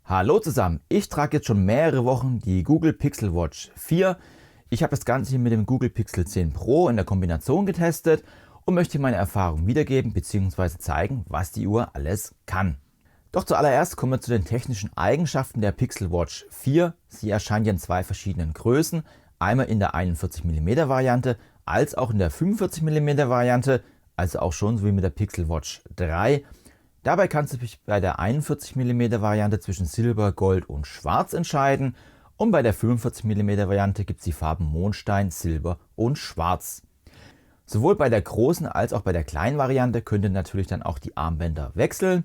Hallo zusammen, ich trage jetzt schon mehrere Wochen die Google Pixel Watch 4. Ich habe das Ganze hier mit dem Google Pixel 10 Pro in der Kombination getestet und möchte meine Erfahrung wiedergeben bzw. zeigen, was die Uhr alles kann. Doch zuallererst kommen wir zu den technischen Eigenschaften der Pixel Watch 4. Sie erscheint ja in zwei verschiedenen Größen, einmal in der 41 mm Variante als auch in der 45 mm Variante, also auch schon so wie mit der Pixel Watch 3. Dabei kannst du dich bei der 41 mm Variante zwischen Silber, Gold und Schwarz entscheiden und bei der 45 mm Variante gibt es die Farben Mondstein, Silber und Schwarz. Sowohl bei der großen als auch bei der kleinen Variante könnt ihr natürlich dann auch die Armbänder wechseln.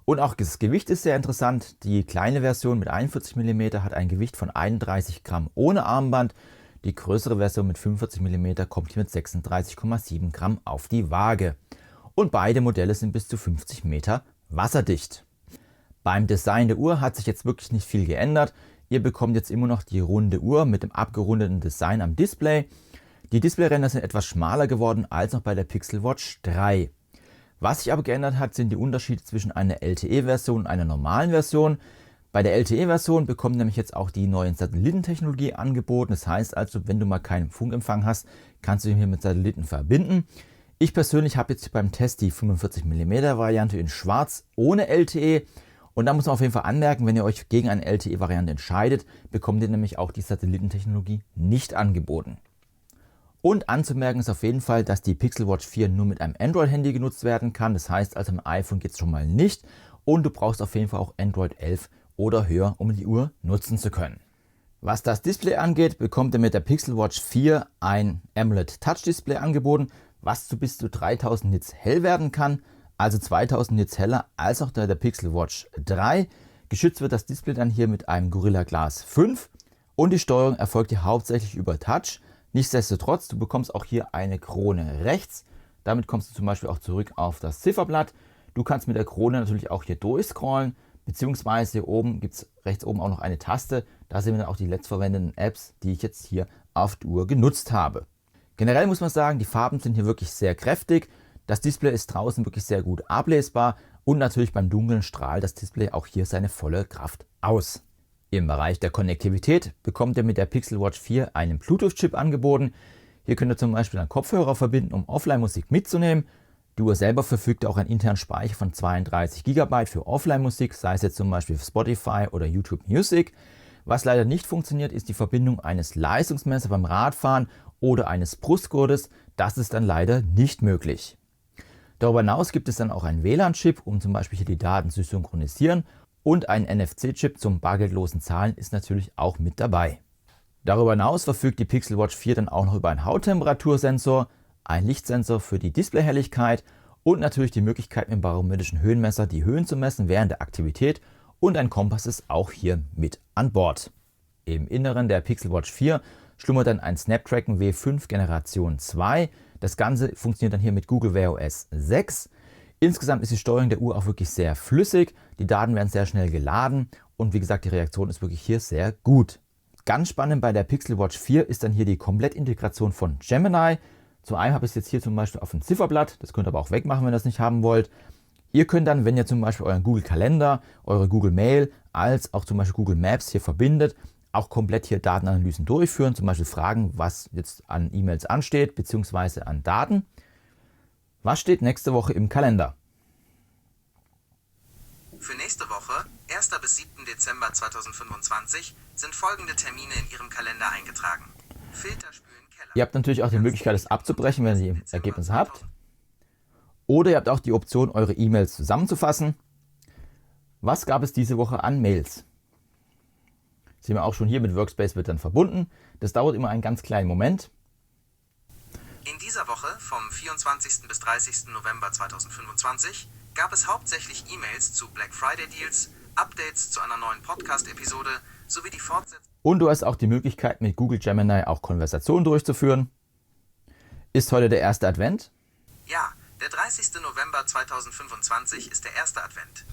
Und auch das Gewicht ist sehr interessant. Die kleine Version mit 41 mm hat ein Gewicht von 31 Gramm ohne Armband. Die größere Version mit 45 mm kommt hier mit 36,7 Gramm auf die Waage. Und beide Modelle sind bis zu 50 Meter wasserdicht. Beim Design der Uhr hat sich jetzt wirklich nicht viel geändert. Ihr bekommt jetzt immer noch die runde Uhr mit dem abgerundeten Design am Display. Die Displayränder sind etwas schmaler geworden als noch bei der Pixel Watch 3. Was sich aber geändert hat, sind die Unterschiede zwischen einer LTE-Version und einer normalen Version. Bei der LTE-Version bekommt nämlich jetzt auch die neue Satellitentechnologie angeboten. Das heißt also, wenn du mal keinen Funkempfang hast, kannst du ihn hier mit Satelliten verbinden. Ich persönlich habe jetzt beim Test die 45 mm Variante in Schwarz ohne LTE. Und da muss man auf jeden Fall anmerken, wenn ihr euch gegen eine LTE-Variante entscheidet, bekommt ihr nämlich auch die Satellitentechnologie nicht angeboten. Und anzumerken ist auf jeden Fall, dass die Pixel Watch 4 nur mit einem Android-Handy genutzt werden kann. Das heißt also, im iPhone geht es schon mal nicht. Und du brauchst auf jeden Fall auch Android 11 oder höher, um die Uhr nutzen zu können. Was das Display angeht, bekommt ihr mit der Pixel Watch 4 ein AMOLED Touch Display angeboten, was zu bis zu 3000 Nits hell werden kann, also 2000 Nits heller als auch der Pixel Watch 3. Geschützt wird das Display dann hier mit einem Gorilla Glass 5 und die Steuerung erfolgt hier hauptsächlich über Touch. Nichtsdestotrotz, du bekommst auch hier eine Krone rechts. Damit kommst du zum Beispiel auch zurück auf das Zifferblatt. Du kannst mit der Krone natürlich auch hier durchscrollen, beziehungsweise hier oben gibt es rechts oben auch noch eine Taste. Da sind dann auch die letztverwendeten Apps, die ich jetzt hier auf der Uhr genutzt habe. Generell muss man sagen, die Farben sind hier wirklich sehr kräftig. Das Display ist draußen wirklich sehr gut ablesbar und natürlich beim Dunkeln strahlt das Display auch hier seine volle Kraft aus. Im Bereich der Konnektivität bekommt ihr mit der Pixel Watch 4 einen Bluetooth-Chip angeboten. Hier könnt ihr zum Beispiel einen Kopfhörer verbinden, um Offline-Musik mitzunehmen. Die Uhr selber verfügt auch einen internen Speicher von 32 GB für Offline-Musik, sei es jetzt zum Beispiel für Spotify oder YouTube Music. Was leider nicht funktioniert, ist die Verbindung eines Leistungsmessers beim Radfahren oder eines Brustgurtes. Das ist dann leider nicht möglich. Darüber hinaus gibt es dann auch einen WLAN-Chip, um zum Beispiel hier die Daten zu synchronisieren. Und ein NFC-Chip zum bargeldlosen Zahlen ist natürlich auch mit dabei. Darüber hinaus verfügt die Pixel Watch 4 dann auch noch über einen Hauttemperatursensor, einen Lichtsensor für die Displayhelligkeit und natürlich die Möglichkeit mit dem barometrischen Höhenmesser die Höhen zu messen während der Aktivität und ein Kompass ist auch hier mit an Bord. Im Inneren der Pixel Watch 4 schlummert dann ein Snapdragon W5 Generation 2. Das Ganze funktioniert dann hier mit Google Wear OS 6. Insgesamt ist die Steuerung der Uhr auch wirklich sehr flüssig. Die Daten werden sehr schnell geladen und wie gesagt, die Reaktion ist wirklich hier sehr gut. Ganz spannend bei der Pixel Watch 4 ist dann hier die Komplettintegration von Gemini. Zum einen habe ich es jetzt hier zum Beispiel auf dem Zifferblatt, das könnt ihr aber auch wegmachen, wenn ihr das nicht haben wollt. Ihr könnt dann, wenn ihr zum Beispiel euren Google Kalender, eure Google Mail als auch zum Beispiel Google Maps hier verbindet, auch komplett hier Datenanalysen durchführen, zum Beispiel fragen, was jetzt an E-Mails ansteht, beziehungsweise an Daten. Was steht nächste Woche im Kalender? Für nächste Woche, 1. bis 7. Dezember 2025, sind folgende Termine in Ihrem Kalender eingetragen. Filterspülen, Keller. Ihr habt natürlich auch die Möglichkeit, es abzubrechen, wenn ihr die Ergebnisse habt. Oder ihr habt auch die Option, eure E-Mails zusammenzufassen. Was gab es diese Woche an Mails? Sehen wir auch schon hier, mit Workspace wird dann verbunden. Das dauert immer einen ganz kleinen Moment. In dieser Woche, vom 24. bis 30. November 2025, gab es hauptsächlich E-Mails zu Black Friday Deals, Updates zu einer neuen Podcast-Episode sowie die Fortsetzung. Und du hast auch die Möglichkeit, mit Google Gemini auch Konversationen durchzuführen. Ist heute der erste Advent? Ja, der 30. November 2025 ist der erste Advent.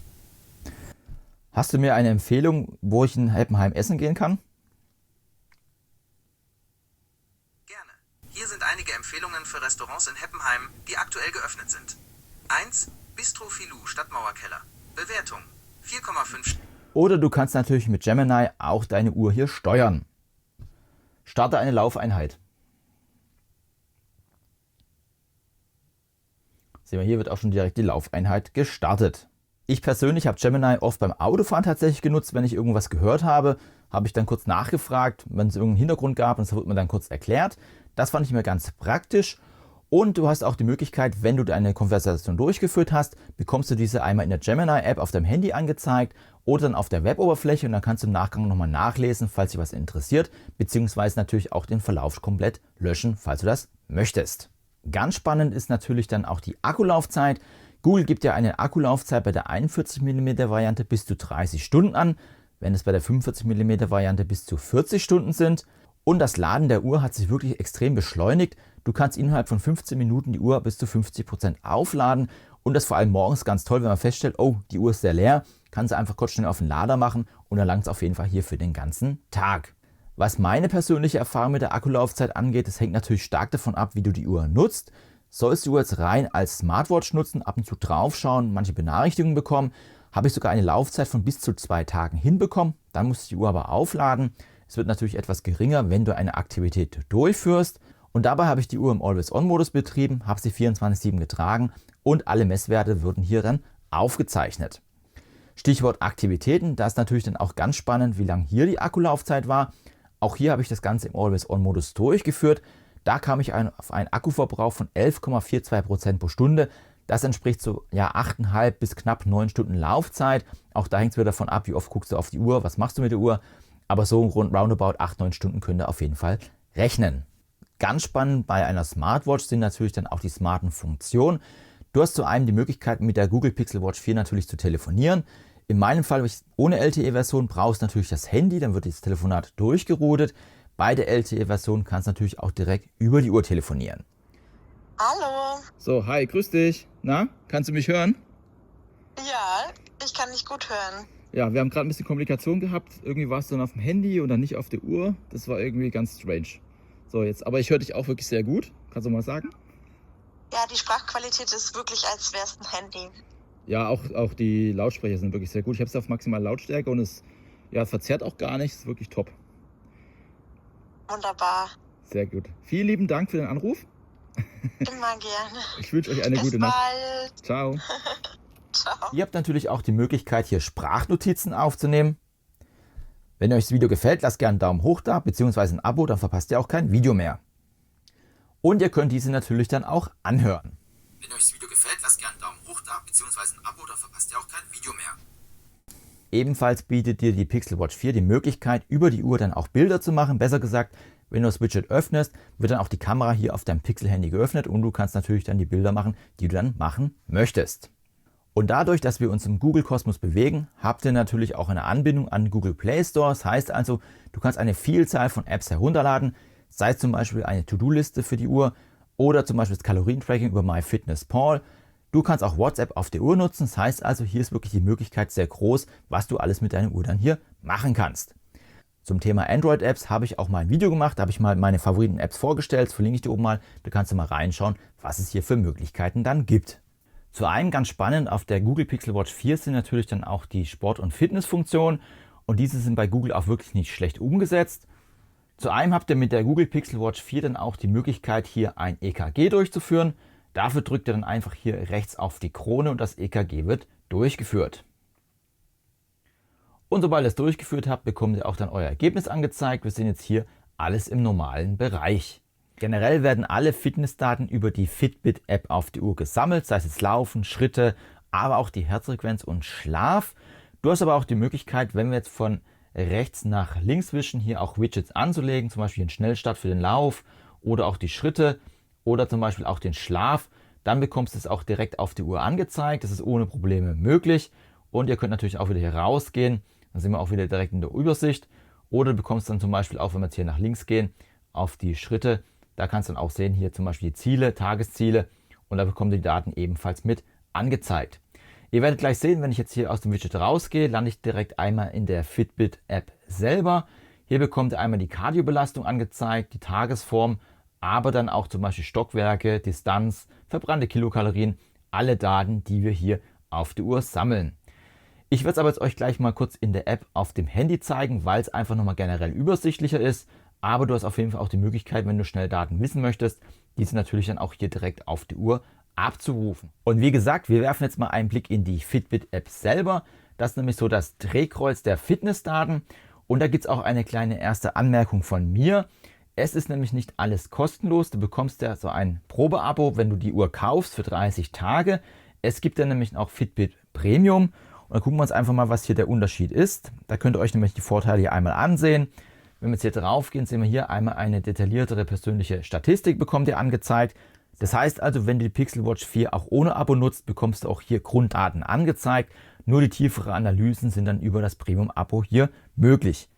Hast du mir eine Empfehlung, wo ich in Heppenheim essen gehen kann? Gerne. Hier sind einige Empfehlungen für Restaurants in Heppenheim, die aktuell geöffnet sind. 1. Bistro Filou, Stadtmauerkeller. Bewertung 4,5. Oder du kannst natürlich mit Gemini auch deine Uhr hier steuern. Starte eine Laufeinheit. Sehen wir, hier wird auch schon direkt die Laufeinheit gestartet. Ich persönlich habe Gemini oft beim Autofahren tatsächlich genutzt. Wenn ich irgendwas gehört habe, habe ich dann kurz nachgefragt, wenn es irgendeinen Hintergrund gab, und das wurde mir dann kurz erklärt. Das fand ich mir ganz praktisch. Und du hast auch die Möglichkeit, wenn du deine Konversation durchgeführt hast, bekommst du diese einmal in der Gemini-App auf deinem Handy angezeigt oder dann auf der Web-Oberfläche, und dann kannst du im Nachgang nochmal nachlesen, falls dich was interessiert, beziehungsweise natürlich auch den Verlauf komplett löschen, falls du das möchtest. Ganz spannend ist natürlich dann auch die Akkulaufzeit. Google gibt ja eine Akkulaufzeit bei der 41 mm Variante bis zu 30 Stunden an, wenn es bei der 45 mm Variante bis zu 40 Stunden sind. Und das Laden der Uhr hat sich wirklich extrem beschleunigt. Du kannst innerhalb von 15 Minuten die Uhr bis zu 50% aufladen, und das vor allem morgens ganz toll, wenn man feststellt, oh, die Uhr ist sehr leer, kannst du einfach kurz schnell auf den Lader machen und dann langt es auf jeden Fall hier für den ganzen Tag. Was meine persönliche Erfahrung mit der Akkulaufzeit angeht, das hängt natürlich stark davon ab, wie du die Uhr nutzt. Sollst du jetzt rein als Smartwatch nutzen, ab und zu draufschauen, manche Benachrichtigungen bekommen, habe ich sogar eine Laufzeit von bis zu 2 Tagen hinbekommen. Dann musst du die Uhr aber aufladen. Es wird natürlich etwas geringer, wenn du eine Aktivität durchführst. Und dabei habe ich die Uhr im Always-On-Modus betrieben, habe sie 24/7 getragen und alle Messwerte wurden hier dann aufgezeichnet. Stichwort Aktivitäten, da ist natürlich dann auch ganz spannend, wie lang hier die Akkulaufzeit war. Auch hier habe ich das Ganze im Always-On-Modus durchgeführt. Da kam ich auf einen Akkuverbrauch von 11,42% pro Stunde. Das entspricht so 8,5 bis knapp 9 Stunden Laufzeit. Auch da hängt es wieder davon ab, wie oft guckst du auf die Uhr, was machst du mit der Uhr. Aber so roundabout 8-9 Stunden könnt ihr auf jeden Fall rechnen. Ganz spannend bei einer Smartwatch sind natürlich dann auch die smarten Funktionen. Du hast zu einem die Möglichkeit, mit der Google Pixel Watch 4 natürlich zu telefonieren. In meinem Fall, ohne LTE-Version, brauchst du natürlich das Handy, dann wird das Telefonat durchgeroutet. Bei der LTE-Version kannst du natürlich auch direkt über die Uhr telefonieren. Hallo. So, hi, grüß dich. Na, kannst du mich hören? Ja, ich kann dich gut hören. Ja, wir haben gerade ein bisschen Kommunikation gehabt. Irgendwie warst du dann auf dem Handy und dann nicht auf der Uhr. Das war irgendwie ganz strange. So, jetzt, aber ich höre dich auch wirklich sehr gut. Kannst du mal sagen? Ja, die Sprachqualität ist wirklich, als wäre es ein Handy. Ja, auch die Lautsprecher sind wirklich sehr gut. Ich habe es auf maximal Lautstärke und es verzerrt auch gar nicht. Es ist wirklich top. Wunderbar. Sehr gut. Vielen lieben Dank für den Anruf. Immer gerne. Ich wünsche euch eine Bis gute Nacht. bald. Ciao. Ciao. Ihr habt natürlich auch die Möglichkeit, hier Sprachnotizen aufzunehmen. Wenn euch das Video gefällt, lasst gerne einen Daumen hoch da, beziehungsweise ein Abo, dann verpasst ihr auch kein Video mehr. Und ihr könnt diese natürlich dann auch anhören. Wenn euch das Video gefällt, lasst gerne einen Daumen hoch da, beziehungsweise ein Abo, dann verpasst ihr auch kein Video mehr. Ebenfalls bietet dir die Pixel Watch 4 die Möglichkeit, über die Uhr dann auch Bilder zu machen. Besser gesagt, wenn du das Widget öffnest, wird dann auch die Kamera hier auf deinem Pixel-Handy geöffnet und du kannst natürlich dann die Bilder machen, die du dann machen möchtest. Und dadurch, dass wir uns im Google-Kosmos bewegen, habt ihr natürlich auch eine Anbindung an Google Play Store. Das heißt also, du kannst eine Vielzahl von Apps herunterladen, sei es zum Beispiel eine To-Do-Liste für die Uhr oder zum Beispiel das Kalorientracking über MyFitnessPal. Du kannst auch WhatsApp auf der Uhr nutzen. Das heißt also, hier ist wirklich die Möglichkeit sehr groß, was du alles mit deiner Uhr dann hier machen kannst. Zum Thema Android-Apps habe ich auch mal ein Video gemacht, da habe ich mal meine Favoriten-Apps vorgestellt. Das verlinke ich dir oben mal. Da kannst du mal reinschauen, was es hier für Möglichkeiten dann gibt. Zu einem ganz spannend, auf der Google Pixel Watch 4 sind natürlich dann auch die Sport- und Fitnessfunktionen. Und diese sind bei Google auch wirklich nicht schlecht umgesetzt. Zu einem habt ihr mit der Google Pixel Watch 4 dann auch die Möglichkeit, hier ein EKG durchzuführen. Dafür drückt ihr dann einfach hier rechts auf die Krone und das EKG wird durchgeführt. Und sobald ihr es durchgeführt habt, bekommt ihr auch dann euer Ergebnis angezeigt. Wir sehen jetzt hier alles im normalen Bereich. Generell werden alle Fitnessdaten über die Fitbit-App auf die Uhr gesammelt, sei es jetzt Laufen, Schritte, aber auch die Herzfrequenz und Schlaf. Du hast aber auch die Möglichkeit, wenn wir jetzt von rechts nach links wischen, hier auch Widgets anzulegen, zum Beispiel den Schnellstart für den Lauf oder auch die Schritte oder zum Beispiel auch den Schlaf. Dann bekommst du es auch direkt auf die Uhr angezeigt. Das ist ohne Probleme möglich. Und ihr könnt natürlich auch wieder hier rausgehen. Dann sind wir auch wieder direkt in der Übersicht. Oder du bekommst dann zum Beispiel auch, wenn wir jetzt hier nach links gehen, auf die Schritte. Da kannst du dann auch sehen, hier zum Beispiel die Ziele, Tagesziele. Und da bekommt ihr die Daten ebenfalls mit angezeigt. Ihr werdet gleich sehen, wenn ich jetzt hier aus dem Widget rausgehe, lande ich direkt einmal in der Fitbit-App selber. Hier bekommt ihr einmal die Kardiobelastung angezeigt, die Tagesform, aber dann auch zum Beispiel Stockwerke, Distanz, verbrannte Kilokalorien, alle Daten, die wir hier auf der Uhr sammeln. Ich werde es aber jetzt euch gleich mal kurz in der App auf dem Handy zeigen, weil es einfach nochmal generell übersichtlicher ist. Aber du hast auf jeden Fall auch die Möglichkeit, wenn du schnell Daten wissen möchtest, diese natürlich dann auch hier direkt auf die Uhr abzurufen. Und wie gesagt, wir werfen jetzt mal einen Blick in die Fitbit-App selber. Das ist nämlich so das Drehkreuz der Fitnessdaten. Und da gibt es auch eine kleine erste Anmerkung von mir. Es ist nämlich nicht alles kostenlos. Du bekommst ja so ein Probeabo, wenn du die Uhr kaufst für 30 Tage. Es gibt dann nämlich auch Fitbit Premium. Und dann gucken wir uns einfach mal, was hier der Unterschied ist. Da könnt ihr euch nämlich die Vorteile hier einmal ansehen. Wenn wir jetzt hier drauf gehen, sehen wir hier einmal eine detailliertere persönliche Statistik, bekommt ihr angezeigt. Das heißt also, wenn du die Pixel Watch 4 auch ohne Abo nutzt, bekommst du auch hier Grunddaten angezeigt. Nur die tieferen Analysen sind dann über das Premium-Abo hier möglich.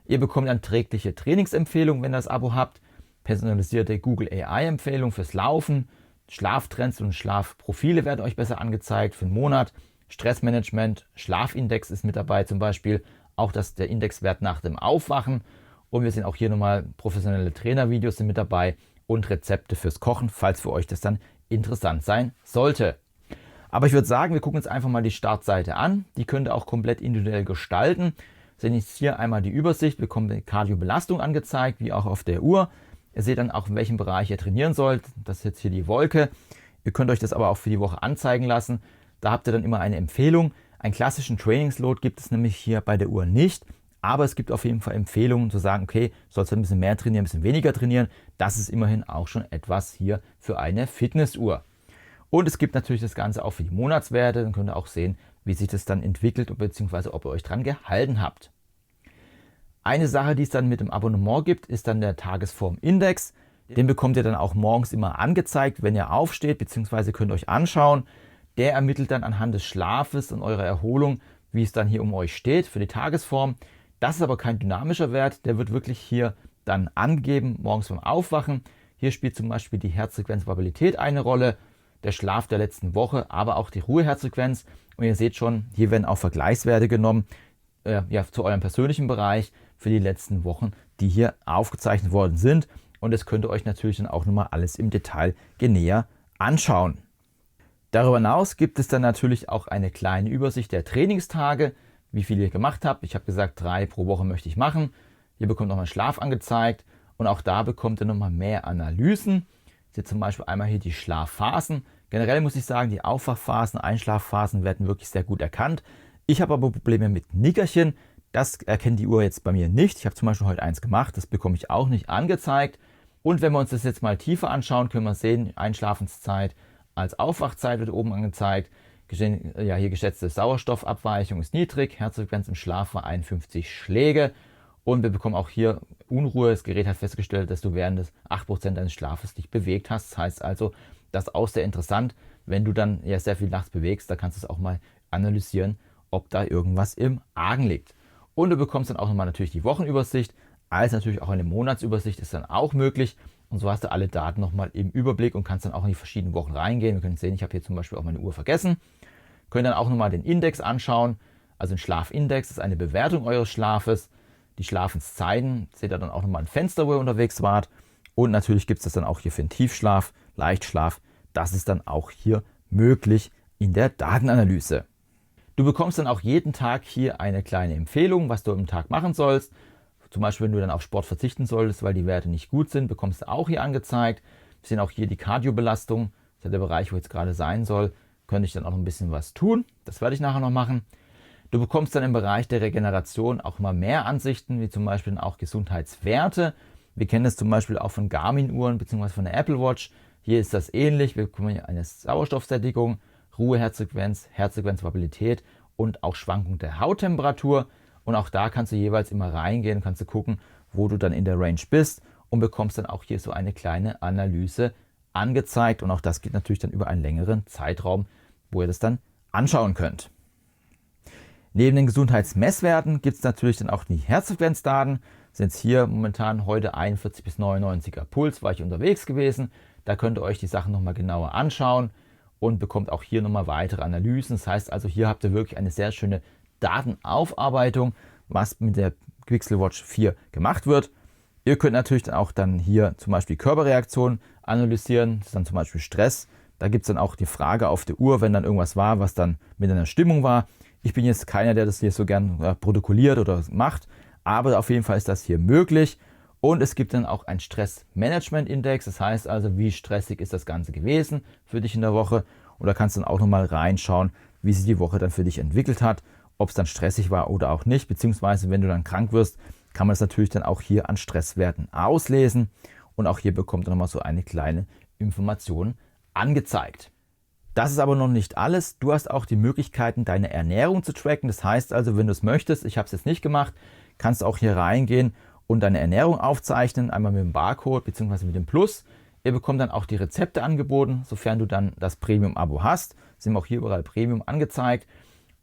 Ihr bekommt dann tägliche Trainingsempfehlungen, wenn ihr das Abo habt, personalisierte Google AI-Empfehlungen fürs Laufen, Schlaftrends und Schlafprofile werden euch besser angezeigt für den Monat, Stressmanagement, Schlafindex ist mit dabei zum Beispiel, auch der Indexwert nach dem Aufwachen. Und wir sehen auch hier nochmal professionelle Trainervideos sind mit dabei und Rezepte fürs Kochen, falls für euch das dann interessant sein sollte. Aber ich würde sagen, wir gucken uns einfach mal die Startseite an. Die könnt ihr auch komplett individuell gestalten. Wir sehen jetzt hier einmal die Übersicht, wir bekommen die Kardiobelastung angezeigt, wie auch auf der Uhr. Ihr seht dann auch, in welchem Bereich ihr trainieren sollt. Das ist jetzt hier die Wolke. Ihr könnt euch das aber auch für die Woche anzeigen lassen. Da habt ihr dann immer eine Empfehlung. Einen klassischen Trainingsload gibt es nämlich hier bei der Uhr nicht. Aber es gibt auf jeden Fall Empfehlungen zu sagen, okay, sollst du ein bisschen mehr trainieren, ein bisschen weniger trainieren. Das ist immerhin auch schon etwas hier für eine Fitnessuhr. Und es gibt natürlich das Ganze auch für die Monatswerte. Dann könnt ihr auch sehen, wie sich das dann entwickelt bzw. ob ihr euch dran gehalten habt. Eine Sache, die es dann mit dem Abonnement gibt, ist dann der Tagesformindex. Den bekommt ihr dann auch morgens immer angezeigt, wenn ihr aufsteht, bzw. könnt ihr euch anschauen. Der ermittelt dann anhand des Schlafes und eurer Erholung, wie es dann hier um euch steht für die Tagesform. Das ist aber kein dynamischer Wert, der wird wirklich hier dann angegeben, morgens beim Aufwachen. Hier spielt zum Beispiel die Herzfrequenzvariabilität eine Rolle, der Schlaf der letzten Woche, aber auch die Ruheherzfrequenz. Und ihr seht schon, hier werden auch Vergleichswerte genommen zu eurem persönlichen Bereich für die letzten Wochen, die hier aufgezeichnet worden sind. Und das könnt ihr euch natürlich dann auch nochmal alles im Detail näher anschauen. Darüber hinaus gibt es dann natürlich auch eine kleine Übersicht der Trainingstage, wie viel ihr gemacht habt. Ich habe gesagt, 3 pro Woche möchte ich machen. Ihr bekommt nochmal Schlaf angezeigt und auch da bekommt ihr nochmal mehr Analysen. Seht zum Beispiel einmal hier die Schlafphasen. Generell muss ich sagen, die Aufwachphasen, Einschlafphasen werden wirklich sehr gut erkannt. Ich habe aber Probleme mit Nickerchen. Das erkennt die Uhr jetzt bei mir nicht. Ich habe zum Beispiel heute eins gemacht, das bekomme ich auch nicht angezeigt. Und wenn wir uns das jetzt mal tiefer anschauen, können wir sehen, Einschlafenszeit als Aufwachzeit wird oben angezeigt. Hier geschätzte Sauerstoffabweichung ist niedrig, Herzfrequenz im Schlaf war 51 Schläge und wir bekommen auch hier Unruhe. Das Gerät hat festgestellt, dass du während des 8% deines Schlafes dich bewegt hast. Das heißt also, das ist auch sehr interessant, wenn du dann sehr viel nachts bewegst, da kannst du es auch mal analysieren, ob da irgendwas im Argen liegt. Und du bekommst dann auch nochmal natürlich die Wochenübersicht, als natürlich auch eine Monatsübersicht ist dann auch möglich. Und so hast du alle Daten nochmal im Überblick und kannst dann auch in die verschiedenen Wochen reingehen. Wir können sehen, ich habe hier zum Beispiel auch meine Uhr vergessen. Können dann auch nochmal den Index anschauen. Also ein Schlafindex ist eine Bewertung eures Schlafes. Die Schlafenszeiten, seht ihr dann auch nochmal ein Fenster, wo ihr unterwegs wart. Und natürlich gibt es das dann auch hier für den Tiefschlaf, Leichtschlaf. Das ist dann auch hier möglich in der Datenanalyse. Du bekommst dann auch jeden Tag hier eine kleine Empfehlung, was du am Tag machen sollst. Zum Beispiel, wenn du dann auf Sport verzichten solltest, weil die Werte nicht gut sind, bekommst du auch hier angezeigt. Wir sehen auch hier die Kardiobelastung. Das ist ja der Bereich, wo jetzt gerade sein soll. Könnte ich dann auch noch ein bisschen was tun. Das werde ich nachher noch machen. Du bekommst dann im Bereich der Regeneration auch mal mehr Ansichten, wie zum Beispiel auch Gesundheitswerte. Wir kennen das zum Beispiel auch von Garmin-Uhren bzw. von der Apple Watch. Hier ist das ähnlich. Wir bekommen hier eine Sauerstoffsättigung, Ruheherzfrequenz, Herzfrequenzvariabilität und auch Schwankung der Hauttemperatur. Und auch da kannst du jeweils immer reingehen, kannst du gucken, wo du dann in der Range bist und bekommst dann auch hier so eine kleine Analyse angezeigt. Und auch das geht natürlich dann über einen längeren Zeitraum, wo ihr das dann anschauen könnt. Neben den Gesundheitsmesswerten gibt es natürlich dann auch die Herzfrequenzdaten. Sind es hier momentan heute 41 bis 99er Puls, war ich unterwegs gewesen. Da könnt ihr euch die Sachen nochmal genauer anschauen und bekommt auch hier nochmal weitere Analysen. Das heißt also, hier habt ihr wirklich eine sehr schöne Datenaufarbeitung, was mit der Pixel Watch 4 gemacht wird. Ihr könnt natürlich dann auch hier zum Beispiel Körperreaktionen analysieren. Das ist dann zum Beispiel Stress. Da gibt es dann auch die Frage auf der Uhr, wenn dann irgendwas war, was dann mit einer Stimmung war. Ich bin jetzt keiner, der das hier so gern protokolliert oder macht, aber auf jeden Fall ist das hier möglich. Und es gibt dann auch einen Stress-Management-Index, das heißt also, wie stressig ist das Ganze gewesen für dich in der Woche. Und da kannst du dann auch nochmal reinschauen, wie sich die Woche dann für dich entwickelt hat, ob es dann stressig war oder auch nicht, beziehungsweise wenn du dann krank wirst, kann man es natürlich dann auch hier an Stresswerten auslesen. Und auch hier bekommt ihr nochmal so eine kleine Information angezeigt. Das ist aber noch nicht alles. Du hast auch die Möglichkeiten, deine Ernährung zu tracken. Das heißt also, wenn du es möchtest, ich habe es jetzt nicht gemacht, kannst du auch hier reingehen und deine Ernährung aufzeichnen, einmal mit dem Barcode bzw. mit dem Plus. Ihr bekommt dann auch die Rezepte angeboten, sofern du dann das Premium-Abo hast. Sind auch hier überall Premium angezeigt.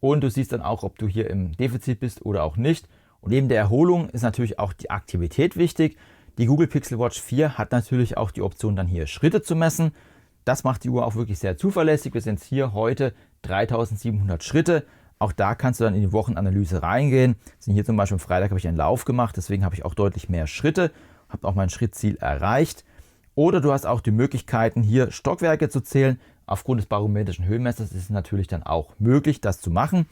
Und du siehst dann auch, ob du hier im Defizit bist oder auch nicht. Und neben der Erholung ist natürlich auch die Aktivität wichtig. Die Google Pixel Watch 4 hat natürlich auch die Option, dann hier Schritte zu messen. Das macht die Uhr auch wirklich sehr zuverlässig. Wir sind jetzt hier heute 3700 Schritte. Auch da kannst du dann in die Wochenanalyse reingehen. Hier zum Beispiel am Freitag habe ich einen Lauf gemacht, deswegen habe ich auch deutlich mehr Schritte, habe auch mein Schrittziel erreicht. Oder du hast auch die Möglichkeiten, hier Stockwerke zu zählen. Aufgrund des barometrischen Höhenmessers ist es natürlich dann auch möglich, das zu machen.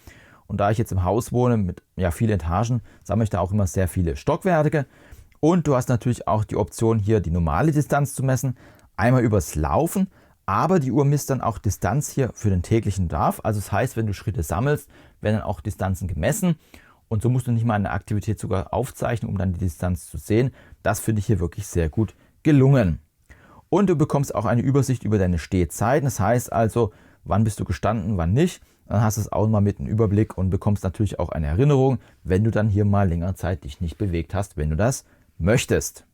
Und da ich jetzt im Haus wohne mit vielen Etagen, sammle ich da auch immer sehr viele Stockwerke. Und du hast natürlich auch die Option, hier die normale Distanz zu messen. Einmal übers Laufen, aber die Uhr misst dann auch Distanz hier für den täglichen Bedarf. Also das heißt, wenn du Schritte sammelst, werden dann auch Distanzen gemessen. Und so musst du nicht mal eine Aktivität sogar aufzeichnen, um dann die Distanz zu sehen. Das finde ich hier wirklich sehr gut gelungen. Und du bekommst auch eine Übersicht über deine Stehzeiten. Das heißt also, wann bist du gestanden, wann nicht. Dann hast du es auch mal mit einem Überblick und bekommst natürlich auch eine Erinnerung, wenn du dann hier mal längere Zeit dich nicht bewegt hast, wenn du das möchtest.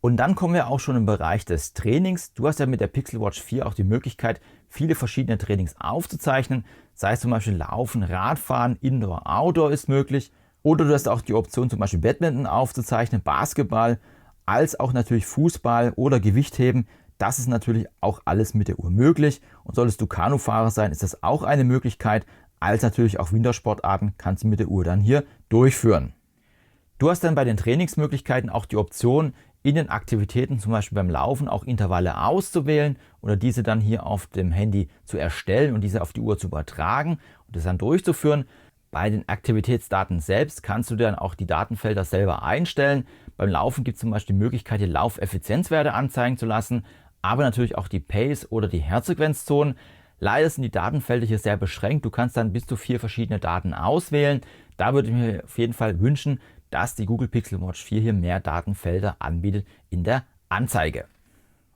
Und dann kommen wir auch schon im Bereich des Trainings. Du hast ja mit der Pixel Watch 4 auch die Möglichkeit, viele verschiedene Trainings aufzuzeichnen. Sei es zum Beispiel Laufen, Radfahren, Indoor, Outdoor ist möglich. Oder du hast auch die Option, zum Beispiel Badminton aufzuzeichnen, Basketball, als auch natürlich Fußball oder Gewichtheben. Das ist natürlich auch alles mit der Uhr möglich. Und solltest du Kanufahrer sein, ist das auch eine Möglichkeit. Als natürlich auch Wintersportarten kannst du mit der Uhr dann hier durchführen. Du hast dann bei den Trainingsmöglichkeiten auch die Option, in den Aktivitäten, zum Beispiel beim Laufen, auch Intervalle auszuwählen oder diese dann hier auf dem Handy zu erstellen und diese auf die Uhr zu übertragen und das dann durchzuführen. Bei den Aktivitätsdaten selbst kannst du dann auch die Datenfelder selber einstellen. Beim Laufen gibt es zum Beispiel die Möglichkeit, die Laufeffizienzwerte anzeigen zu lassen, aber natürlich auch die Pace oder die Herzfrequenzzonen. Leider sind die Datenfelder hier sehr beschränkt. Du kannst dann bis zu 4 verschiedene Daten auswählen. Da würde ich mir auf jeden Fall wünschen, dass die Google Pixel Watch 4 hier mehr Datenfelder anbietet in der Anzeige.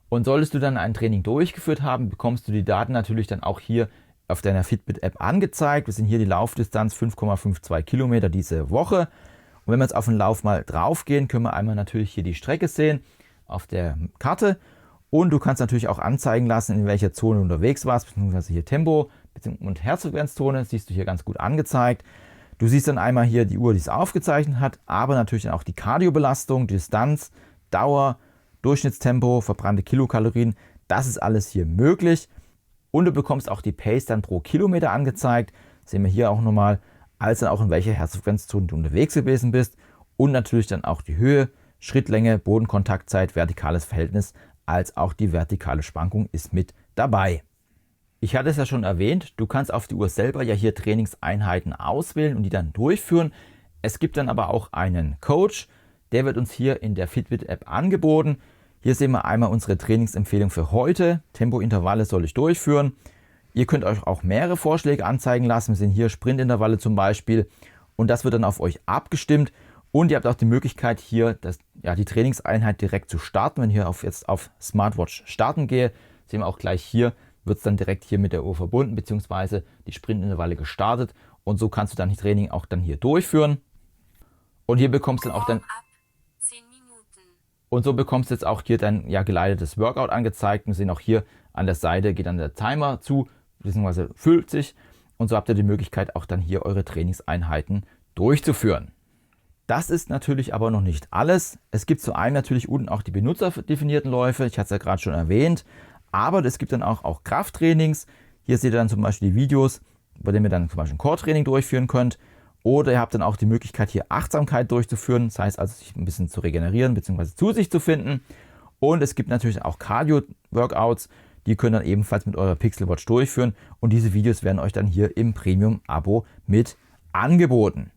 Und solltest du dann ein Training durchgeführt haben, bekommst du die Daten natürlich dann auch hier auf deiner Fitbit-App angezeigt. Wir sind hier die Laufdistanz 5,52 Kilometer diese Woche. Und wenn wir jetzt auf den Lauf mal drauf gehen, können wir einmal natürlich hier die Strecke sehen auf der Karte. Und du kannst natürlich auch anzeigen lassen, in welcher Zone du unterwegs warst, beziehungsweise hier Tempo und Herzfrequenzzone, siehst du hier ganz gut angezeigt. Du siehst dann einmal hier die Uhr, die es aufgezeichnet hat, aber natürlich dann auch die Kardiobelastung, Distanz, Dauer, Durchschnittstempo, verbrannte Kilokalorien. Das ist alles hier möglich. Und du bekommst auch die Pace dann pro Kilometer angezeigt. Sehen wir hier auch nochmal, als dann auch in welcher Herzfrequenzzone du unterwegs gewesen bist. Und natürlich dann auch die Höhe, Schrittlänge, Bodenkontaktzeit, vertikales Verhältnis, als auch die vertikale Schwankung ist mit dabei. Ich hatte es ja schon erwähnt, du kannst auf die Uhr selber ja hier Trainingseinheiten auswählen und die dann durchführen. Es gibt dann aber auch einen Coach, der wird uns hier in der Fitbit-App angeboten. Hier sehen wir einmal unsere Trainingsempfehlung für heute. Tempointervalle soll ich durchführen. Ihr könnt euch auch mehrere Vorschläge anzeigen lassen. Wir sehen hier Sprintintervalle zum Beispiel und das wird dann auf euch abgestimmt. Und ihr habt auch die Möglichkeit hier die Trainingseinheit direkt zu starten. Wenn ich hier jetzt auf Smartwatch starten gehe, sehen wir auch gleich hier, wird es dann direkt hier mit der Uhr verbunden, beziehungsweise die Sprintintervalle gestartet. Und so kannst du dann die Training auch dann hier durchführen. Und hier bekommst du dann auch dann. Und so bekommst du jetzt auch hier dein geleitetes Workout angezeigt. Wir sehen auch hier an der Seite geht dann der Timer zu, beziehungsweise füllt sich. Und so habt ihr die Möglichkeit auch dann hier eure Trainingseinheiten durchzuführen. Das ist natürlich aber noch nicht alles. Es gibt zu einem natürlich unten auch die benutzerdefinierten Läufe. Ich hatte es ja gerade schon erwähnt. Aber es gibt dann auch Krafttrainings. Hier seht ihr dann zum Beispiel die Videos, bei denen ihr dann zum Beispiel ein Core-Training durchführen könnt. Oder ihr habt dann auch die Möglichkeit, hier Achtsamkeit durchzuführen. Das heißt also, sich ein bisschen zu regenerieren bzw. zu sich zu finden. Und es gibt natürlich auch Cardio-Workouts, die könnt ihr dann ebenfalls mit eurer Pixel Watch durchführen und diese Videos werden euch dann hier im Premium-Abo mit angeboten.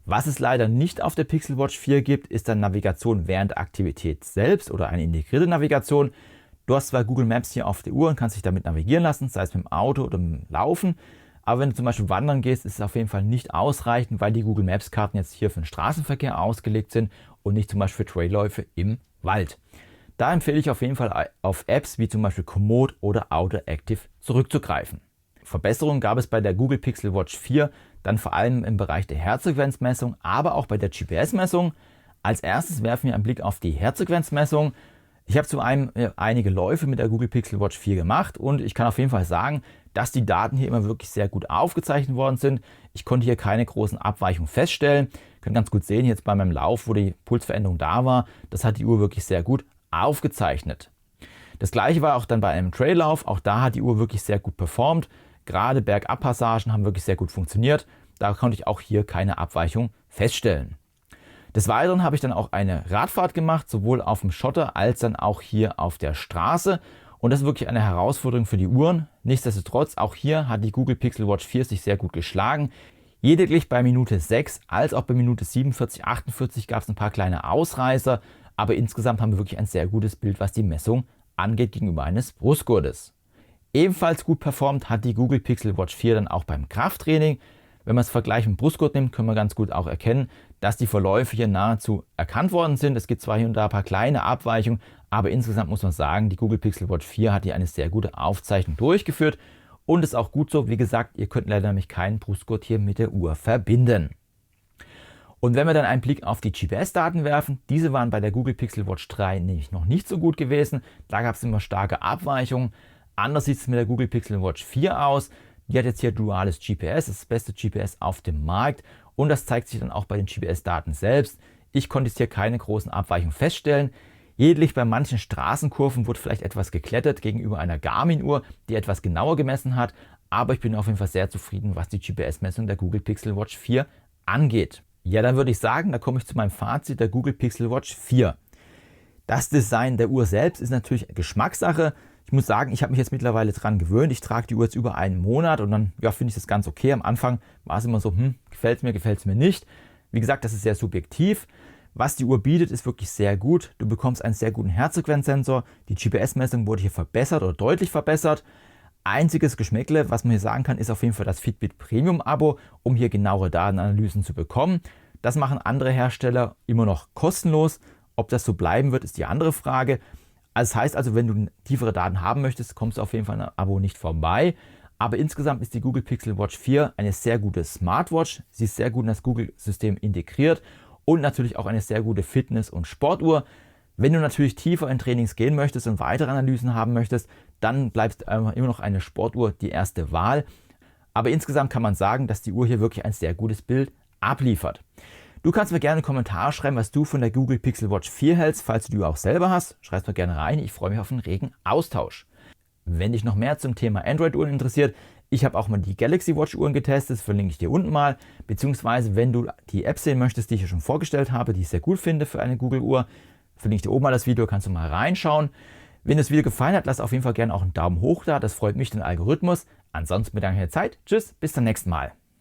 Was es leider nicht auf der Pixel Watch 4 gibt, ist dann Navigation während der Aktivität selbst oder eine integrierte Navigation. Du hast zwar Google Maps hier auf der Uhr und kannst dich damit navigieren lassen, sei es mit dem Auto oder mit dem Laufen, aber wenn du zum Beispiel wandern gehst, ist es auf jeden Fall nicht ausreichend, weil die Google Maps Karten jetzt hier für den Straßenverkehr ausgelegt sind und nicht zum Beispiel für Trailläufe im Wald. Da empfehle ich auf jeden Fall auf Apps wie zum Beispiel Komoot oder Auto Active zurückzugreifen. Verbesserungen gab es bei der Google Pixel Watch 4 dann vor allem im Bereich der Herzfrequenzmessung, aber auch bei der GPS-Messung. Als erstes werfen wir einen Blick auf die Herzfrequenzmessung. Ich habe zu einem einige Läufe mit der Google Pixel Watch 4 gemacht und ich kann auf jeden Fall sagen, dass die Daten hier immer wirklich sehr gut aufgezeichnet worden sind. Ich konnte hier keine großen Abweichungen feststellen. Ihr könnt ganz gut sehen, jetzt bei meinem Lauf, wo die Pulsveränderung da war, das hat die Uhr wirklich sehr gut aufgezeichnet. Das gleiche war auch dann bei einem Traillauf, auch da hat die Uhr wirklich sehr gut performt. Gerade Bergabpassagen haben wirklich sehr gut funktioniert. Da konnte ich auch hier keine Abweichung feststellen. Des Weiteren habe ich dann auch eine Radfahrt gemacht, sowohl auf dem Schotter als dann auch hier auf der Straße. Und das ist wirklich eine Herausforderung für die Uhren. Nichtsdestotrotz, auch hier hat die Google Pixel Watch 4 sich sehr gut geschlagen. Lediglich bei Minute 6 als auch bei Minute 47, 48 gab es ein paar kleine Ausreißer. Aber insgesamt haben wir wirklich ein sehr gutes Bild, was die Messung angeht gegenüber eines Brustgurtes. Ebenfalls gut performt hat die Google Pixel Watch 4 dann auch beim Krafttraining. Wenn man es Vergleich mit dem Brustgurt nimmt, können wir ganz gut auch erkennen, dass die Verläufe hier nahezu erkannt worden sind. Es gibt zwar hier und da ein paar kleine Abweichungen, aber insgesamt muss man sagen, die Google Pixel Watch 4 hat hier eine sehr gute Aufzeichnung durchgeführt und ist auch gut so. Wie gesagt, ihr könnt leider nämlich keinen Brustgurt hier mit der Uhr verbinden. Und wenn wir dann einen Blick auf die GPS-Daten werfen, diese waren bei der Google Pixel Watch 3 nämlich noch nicht so gut gewesen. Da gab es immer starke Abweichungen. Anders sieht es mit der Google Pixel Watch 4 aus. Die hat jetzt hier duales GPS, das beste GPS auf dem Markt. Und das zeigt sich dann auch bei den GPS-Daten selbst. Ich konnte jetzt hier keine großen Abweichungen feststellen. Lediglich bei manchen Straßenkurven wurde vielleicht etwas geklettert gegenüber einer Garmin-Uhr, die etwas genauer gemessen hat. Aber ich bin auf jeden Fall sehr zufrieden, was die GPS-Messung der Google Pixel Watch 4 angeht. Ja, dann würde ich sagen, da komme ich zu meinem Fazit der Google Pixel Watch 4. Das Design der Uhr selbst ist natürlich Geschmackssache. Ich muss sagen, ich habe mich jetzt mittlerweile dran gewöhnt. Ich trage die Uhr jetzt über einen Monat und dann finde ich das ganz okay. Am Anfang war es immer so, gefällt es mir nicht. Wie gesagt, das ist sehr subjektiv. Was die Uhr bietet, ist wirklich sehr gut. Du bekommst einen sehr guten Herzfrequenzsensor. Die GPS-Messung wurde hier verbessert oder deutlich verbessert. Einziges Geschmäckle, was man hier sagen kann, ist auf jeden Fall das Fitbit Premium-Abo, um hier genauere Datenanalysen zu bekommen. Das machen andere Hersteller immer noch kostenlos. Ob das so bleiben wird, ist die andere Frage. Das heißt also, wenn du tiefere Daten haben möchtest, kommst du auf jeden Fall an einem Abo nicht vorbei. Aber insgesamt ist die Google Pixel Watch 4 eine sehr gute Smartwatch. Sie ist sehr gut in das Google-System integriert und natürlich auch eine sehr gute Fitness- und Sportuhr. Wenn du natürlich tiefer in Trainings gehen möchtest und weitere Analysen haben möchtest, dann bleibt immer noch eine Sportuhr die erste Wahl. Aber insgesamt kann man sagen, dass die Uhr hier wirklich ein sehr gutes Bild abliefert. Du kannst mir gerne einen Kommentar schreiben, was du von der Google Pixel Watch 4 hältst, falls du die Uhr auch selber hast. Schreib es mir gerne rein, ich freue mich auf einen regen Austausch. Wenn dich noch mehr zum Thema Android-Uhren interessiert, ich habe auch mal die Galaxy Watch Uhren getestet, das verlinke ich dir unten mal. Beziehungsweise wenn du die App sehen möchtest, die ich hier schon vorgestellt habe, die ich sehr gut finde für eine Google-Uhr, verlinke ich dir oben mal das Video, kannst du mal reinschauen. Wenn das Video gefallen hat, lass auf jeden Fall gerne auch einen Daumen hoch da, das freut mich, den Algorithmus. Ansonsten bedanke ich mich für die Zeit. Tschüss, bis zum nächsten Mal.